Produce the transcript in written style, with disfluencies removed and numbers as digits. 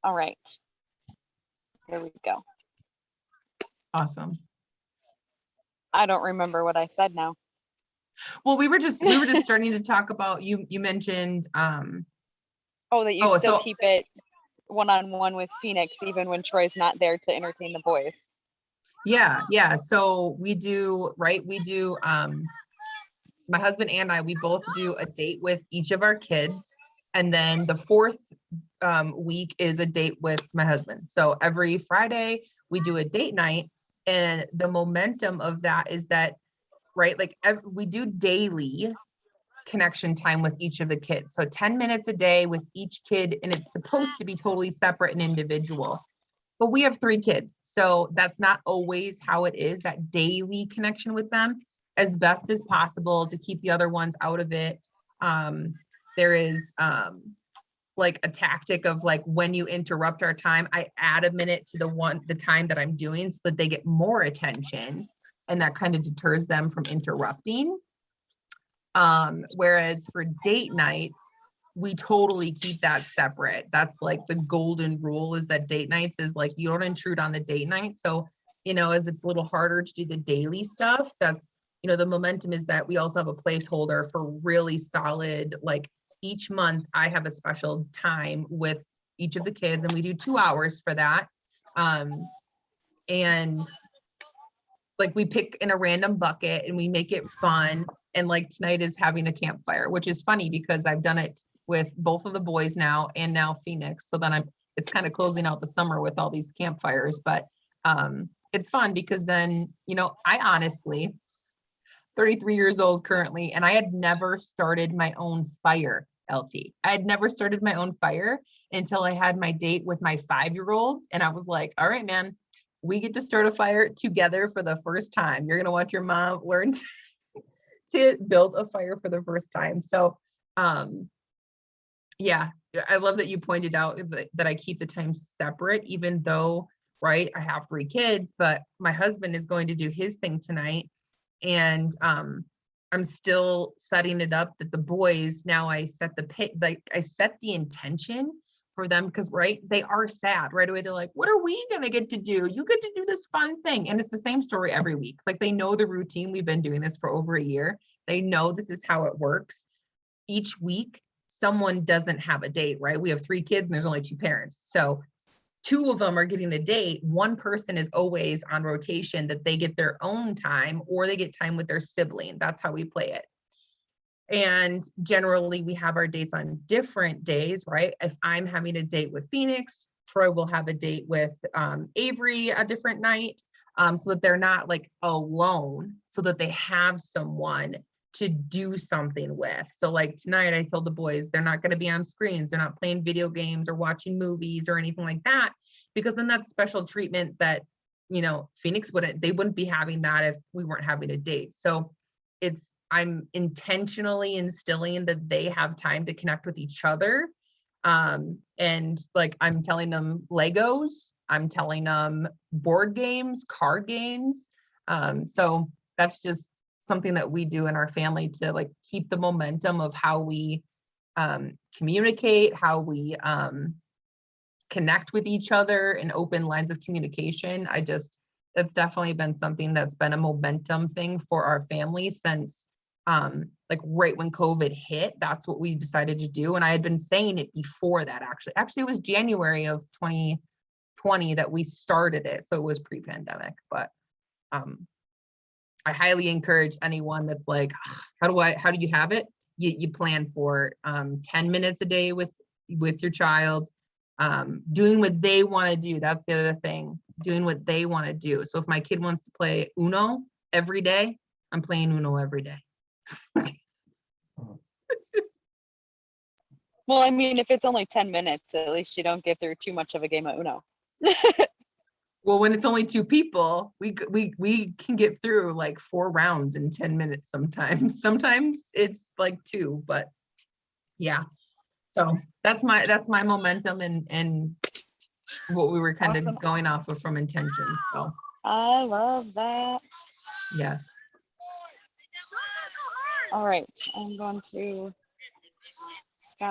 All right. Here we go. Awesome. I don't remember what I said now. Well, we were just starting to talk about, you mentioned that you still keep it one-on-one with Phoenix even when Troy's not there to entertain the boys. Yeah. So we do, right? My husband and I, we both do a date with each of our kids. And then the fourth week is a date with my husband. So every Friday we do a date night. And the momentum of that is that, right, like we do daily connection time with each of the kids. So 10 minutes a day with each kid, and it's supposed to be totally separate and individual. But we have 3 kids, so that's not always how it is, that daily connection with them, as best as possible to keep the other ones out of it. There is like a tactic of like, when you interrupt our time, I add a minute to the time that I'm doing so that they get more attention, and that kind of deters them from interrupting. Whereas for date nights, we totally keep that separate. That's like the golden rule, is that date nights is like, you don't intrude on the date night. So, as it's a little harder to do the daily stuff, that's, the momentum is that we also have a placeholder for really solid, like each month I have a special time with each of the kids, and we do 2 hours for that. And like we pick in a random bucket and we make it fun. And like tonight is having a campfire, which is funny because I've done it with both of the boys now, and now Phoenix. So then it's kind of closing out the summer with all these campfires, but it's fun because then, I honestly, 33 years old currently, and I had never started my own fire, LT. I had never started my own fire until I had my date with my 5-year-old. And I was like, all right, man, we get to start a fire together for the first time. You're going to watch your mom learn to build a fire for the first time. So, yeah, I love that you pointed out that I keep the time separate, even though, right, I have 3 kids, but my husband is going to do his thing tonight. And I'm still setting it up that the boys, now I set I set the intention for them, because right, they are sad right away. They're like, what are we gonna get to do? You get to do this fun thing. And it's the same story every week. Like, they know the routine. We've been doing this for over a year. They know this is how it works. Each week someone doesn't have a date, right? We have 3 kids and there's only 2 parents, so 2 of them are getting a date. One person is always on rotation, that they get their own time, or they get time with their sibling. That's how we play it. And generally we have our dates on different days, right? If I'm having a date with Phoenix, Troy will have a date with Avery a different night, so that they're not like alone, so that they have someone to do something with. So like tonight, I told the boys they're not going to be on screens. They're not playing video games or watching movies or anything like that, because then that's special treatment that, Phoenix they wouldn't be having that if we weren't having a date. So I'm intentionally instilling that they have time to connect with each other. And like, I'm telling them Legos, I'm telling them board games, card games. So that's just something that we do in our family to like keep the momentum of how we communicate, how we connect with each other, and open lines of communication. That's definitely been something that's been a momentum thing for our family since like right when COVID hit. That's what we decided to do. And I had been saying it before that, actually it was January of 2020 that we started it. So it was pre-pandemic, but I highly encourage anyone that's like, how do you have it? You plan for 10 minutes a day with your child, doing what they want to do. That's the other thing, doing what they want to do. So if my kid wants to play Uno every day, I'm playing Uno every day. Well, I mean, if it's only 10 minutes, at least you don't get through too much of a game of Uno. Well, when it's only 2 people, we can get through like 4 rounds in 10 minutes sometimes. Sometimes it's like 2, but yeah. So that's my momentum and what we were kind of going off of from intentions. So I love that. Yes. All right, I'm going to